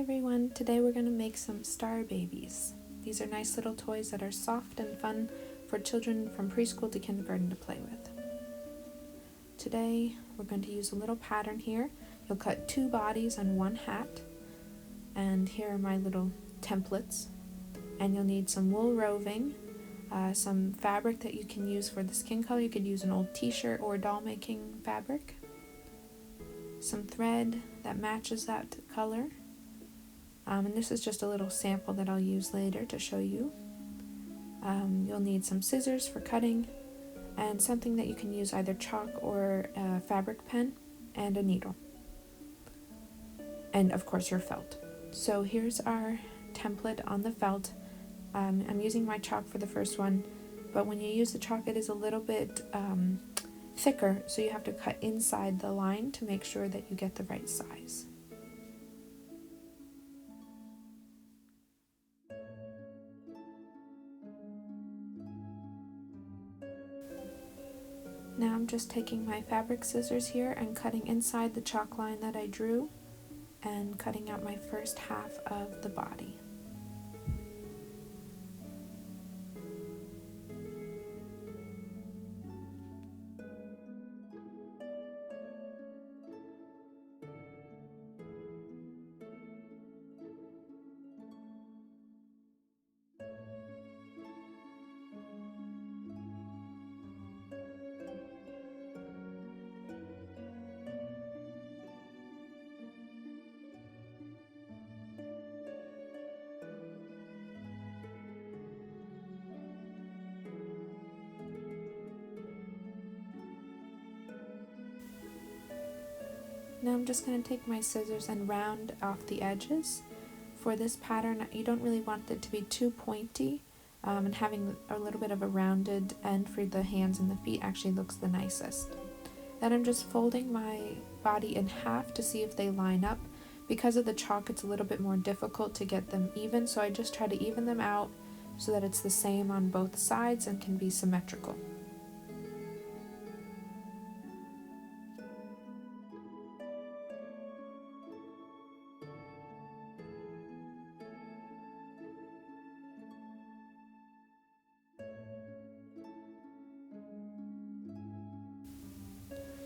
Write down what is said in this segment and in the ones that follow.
everyone, today we're going to make some star babies. These are nice little toys that are soft and fun for children from preschool to kindergarten to play with. Today we're going to use a little pattern here. You'll cut 2 bodies and 1 hat, and here are my little templates. And you'll need some wool roving, some fabric that you can use for the skin color. You could use an old t-shirt or doll making fabric, some thread that matches that color, and this is just a little sample that I'll use later to show you. You'll need some scissors for cutting and something that you can use, either chalk or a fabric pen, and a needle, and of course your felt. So here's our template on the felt. I'm using my chalk for the first one, but when you use the chalk it is a little bit thicker, so you have to cut inside the line to make sure that you get the right size. Now I'm just taking my fabric scissors here and cutting inside the chalk line that I drew and cutting out my first half of the body. Now I'm just going to take my scissors and round off the edges. For this pattern, you don't really want it to be too pointy, and having a little bit of a rounded end for the hands and the feet actually looks the nicest. Then I'm just folding my body in half to see if they line up. Because of the chalk, it's a little bit more difficult to get them even, so I just try to even them out so that it's the same on both sides and can be symmetrical.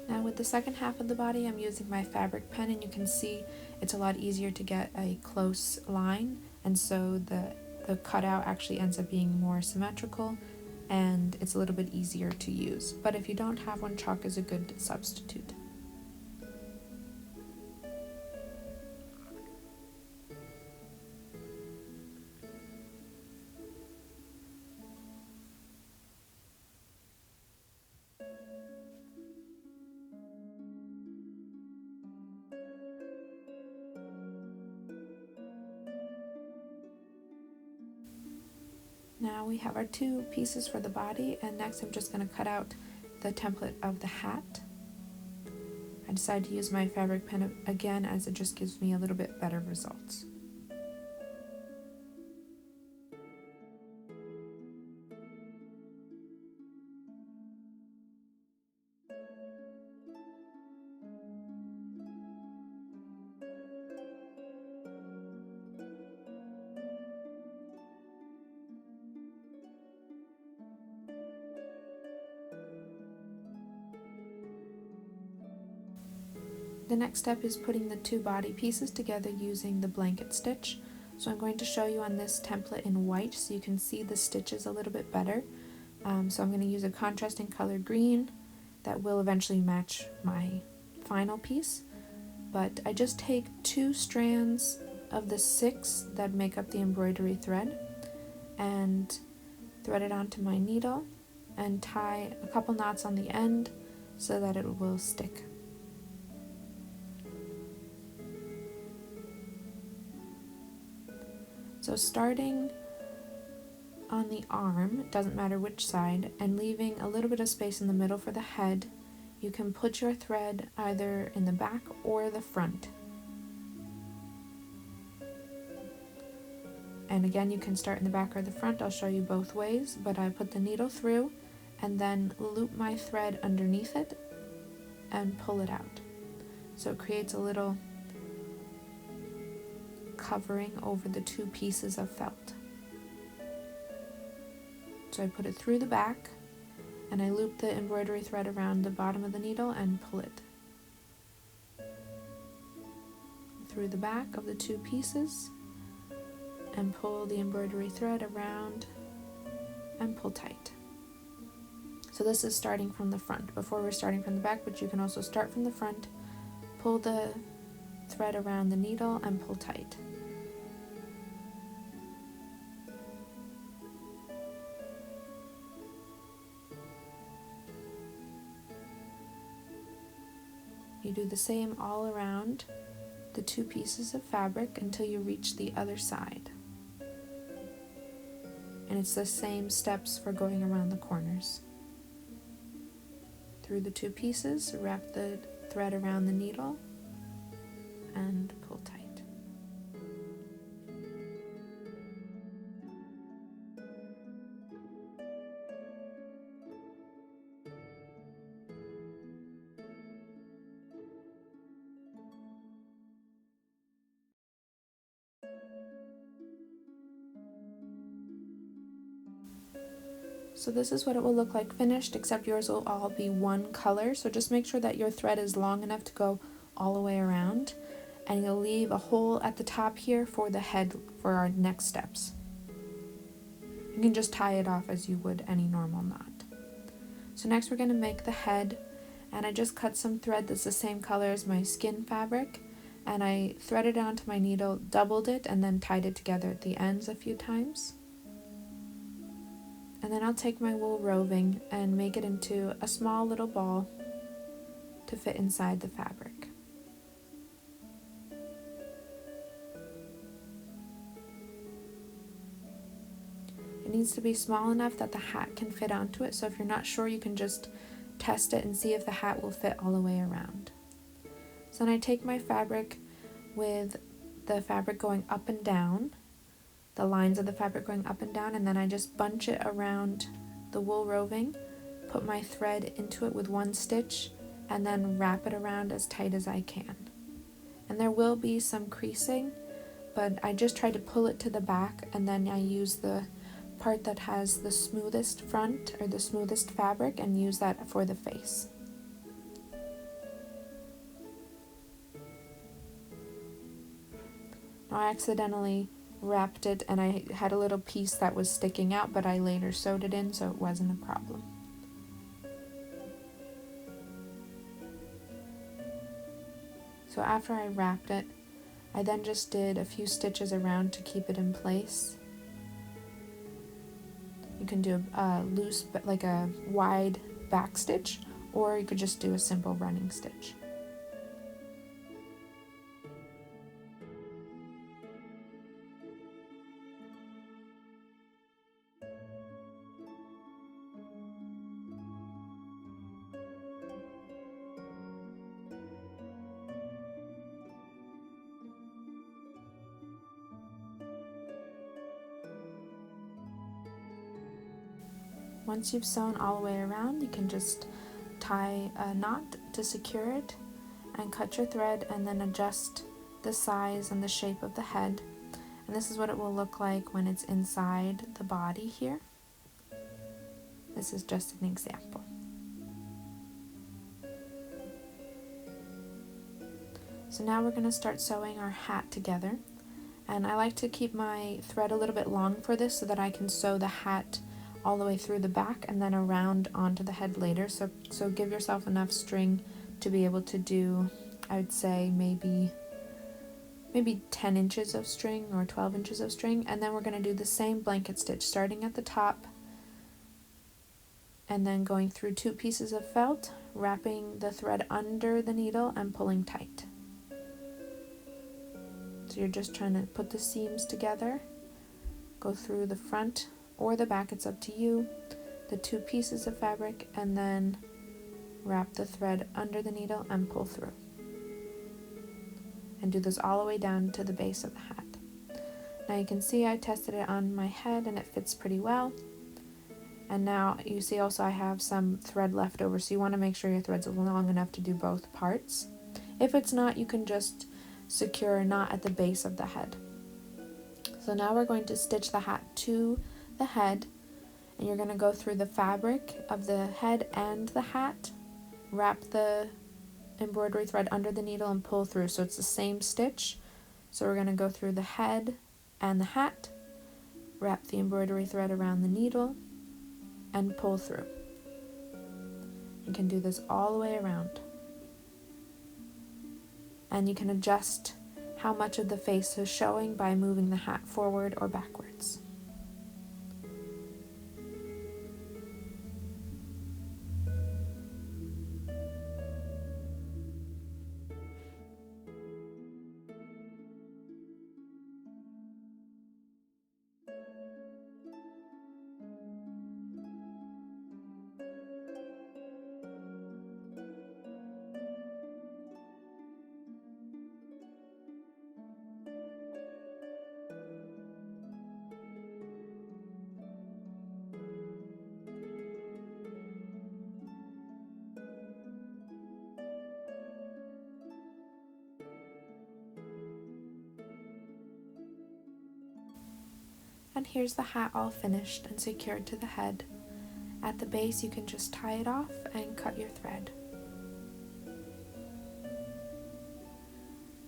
Now with the second half of the body, I'm using my fabric pen, and you can see it's a lot easier to get a close line, and so the cutout actually ends up being more symmetrical and it's a little bit easier to use. But if you don't have one, chalk is a good substitute. Now we have our 2 pieces for the body, and next I'm just going to cut out the template of the hat. I decided to use my fabric pen again, as it just gives me a little bit better results. The next step is putting the 2 body pieces together using the blanket stitch. So I'm going to show you on this template in white so you can see the stitches a little bit better. So I'm going to use a contrasting color green that will eventually match my final piece. But I just take 2 strands of the 6 that make up the embroidery thread and thread it onto my needle and tie a couple knots on the end so that it will stick. So starting on the arm, it doesn't matter which side, and leaving a little bit of space in the middle for the head, you can put your thread either in the back or the front. And again, you can start in the back or the front. I'll show you both ways, but I put the needle through and then loop my thread underneath it and pull it out. So it creates a little covering over the two pieces of felt. So I put it through the back and I loop the embroidery thread around the bottom of the needle and pull it through the back of the two pieces and pull the embroidery thread around and pull tight. So this is starting from the front. Before we're starting from the back, but you can also start from the front, pull the thread around the needle and pull tight. You do the same all around the two pieces of fabric until you reach the other side. And it's the same steps for going around the corners. Through the two pieces, wrap the thread around the needle and pull tight. So this is what it will look like finished, except yours will all be one color. So just make sure that your thread is long enough to go all the way around, and you'll leave a hole at the top here for the head for our next steps. You can just tie it off as you would any normal knot. So next we're going to make the head, and I just cut some thread that's the same color as my skin fabric, and I threaded it onto my needle, doubled it, and then tied it together at the ends a few times. And then I'll take my wool roving and make it into a small little ball to fit inside the fabric. It needs to be small enough that the hat can fit onto it, so if you're not sure, you can just test it and see if the hat will fit all the way around. So then I take my fabric with the fabric going up and down, the lines of the fabric going up and down, and then I just bunch it around the wool roving, put my thread into it with one stitch, and then wrap it around as tight as I can. And there will be some creasing, but I just try to pull it to the back, and then I use the part that has the smoothest front or the smoothest fabric and use that for the face. Now I accidentally wrapped it and I had a little piece that was sticking out, but I later sewed it in, so it wasn't a problem. So after I wrapped it, I then just did a few stitches around to keep it in place. You can do a loose, like a wide back stitch, or you could just do a simple running stitch. Once you've sewn all the way around, you can just tie a knot to secure it and cut your thread and then adjust the size and the shape of the head. And this is what it will look like when it's inside the body here. This is just an example. So now we're going to start sewing our hat together. And I like to keep my thread a little bit long for this so that I can sew the hat all the way through the back and then around onto the head later. So give yourself enough string to be able to do, I would say maybe 10 inches of string or 12 inches of string. And then we're going to do the same blanket stitch starting at the top and then going through two pieces of felt, wrapping the thread under the needle and pulling tight. So you're just trying to put the seams together, go through the front or the back, it's up to you, the two pieces of fabric, and then wrap the thread under the needle and pull through. And do this all the way down to the base of the hat. Now you can see I tested it on my head and it fits pretty well. And now you see also I have some thread left over, so you want to make sure your thread's long enough to do both parts. If it's not, you can just secure a knot at the base of the head. So now we're going to stitch the hat to the head, and you're going to go through the fabric of the head and the hat, wrap the embroidery thread under the needle and pull through, so it's the same stitch. So we're going to go through the head and the hat, wrap the embroidery thread around the needle, and pull through. You can do this all the way around. And you can adjust how much of the face is showing by moving the hat forward or backwards. And here's the hat all finished and secured to the head. At the base you can just tie it off and cut your thread.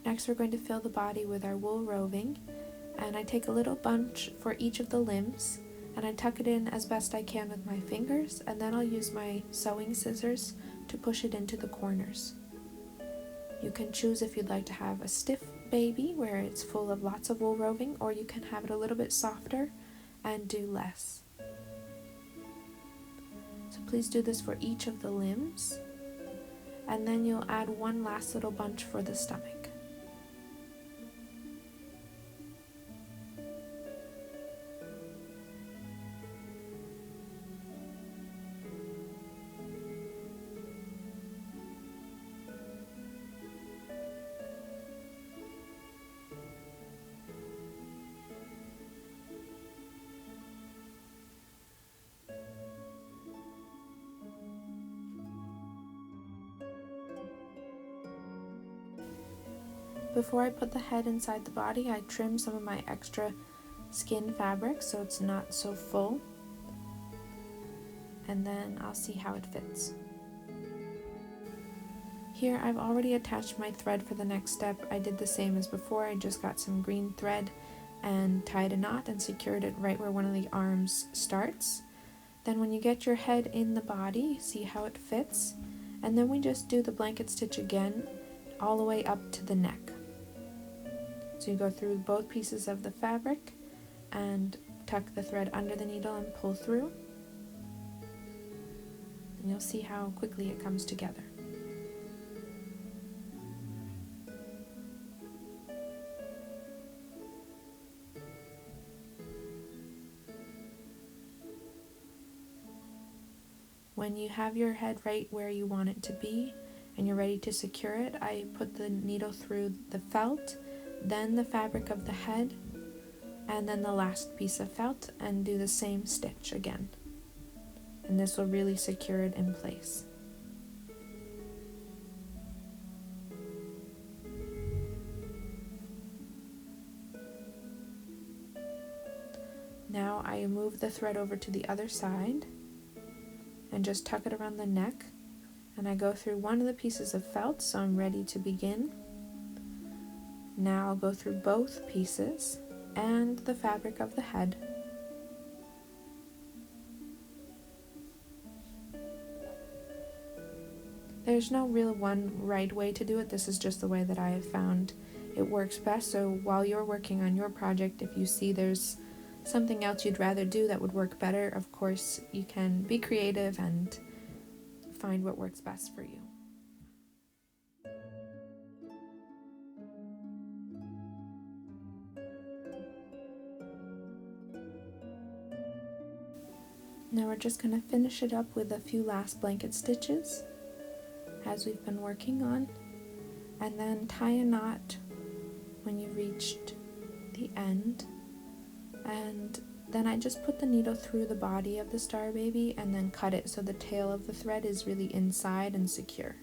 Next we're going to fill the body with our wool roving, and I take a little bunch for each of the limbs and I tuck it in as best I can with my fingers, and then I'll use my sewing scissors to push it into the corners. You can choose if you'd like to have a stiff baby where it's full of lots of wool roving, or you can have it a little bit softer and do less. So please do this for each of the limbs, and then you'll add one last little bunch for the stomach. Before I put the head inside the body, I trim some of my extra skin fabric so it's not so full, and then I'll see how it fits. Here I've already attached my thread for the next step. I did the same as before. I just got some green thread and tied a knot and secured it right where one of the arms starts. Then when you get your head in the body, see how it fits, and then we just do the blanket stitch again all the way up to the neck. So you go through both pieces of the fabric and tuck the thread under the needle and pull through, and you'll see how quickly it comes together. When you have your head right where you want it to be and you're ready to secure it, I put the needle through the felt, then the fabric of the head, and then the last piece of felt, and do the same stitch again. And this will really secure it in place. Now I move the thread over to the other side and just tuck it around the neck, and I go through one of the pieces of felt, so I'm ready to begin. Now I'll go through both pieces and the fabric of the head. There's no real one right way to do it. This is just the way that I have found it works best. So while you're working on your project, if you see there's something else you'd rather do that would work better, of course you can be creative and find what works best for you. Now we're just going to finish it up with a few last blanket stitches as we've been working on, and then tie a knot when you reached the end, and then I just put the needle through the body of the star baby and then cut it so the tail of the thread is really inside and secure.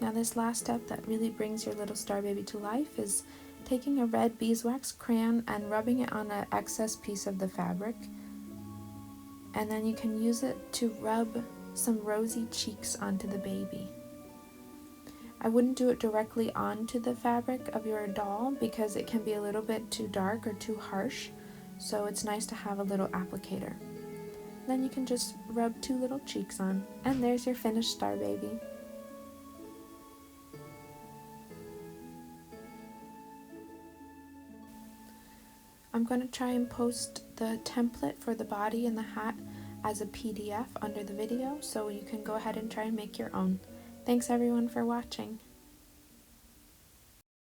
Now this last step that really brings your little star baby to life is taking a red beeswax crayon and rubbing it on an excess piece of the fabric. And then you can use it to rub some rosy cheeks onto the baby. I wouldn't do it directly onto the fabric of your doll because it can be a little bit too dark or too harsh, so it's nice to have a little applicator. Then you can just rub 2 little cheeks on, and there's your finished star baby. I'm going to try and post the template for the body and the hat as a PDF under the video, so you can go ahead and try and make your own. Thanks everyone for watching.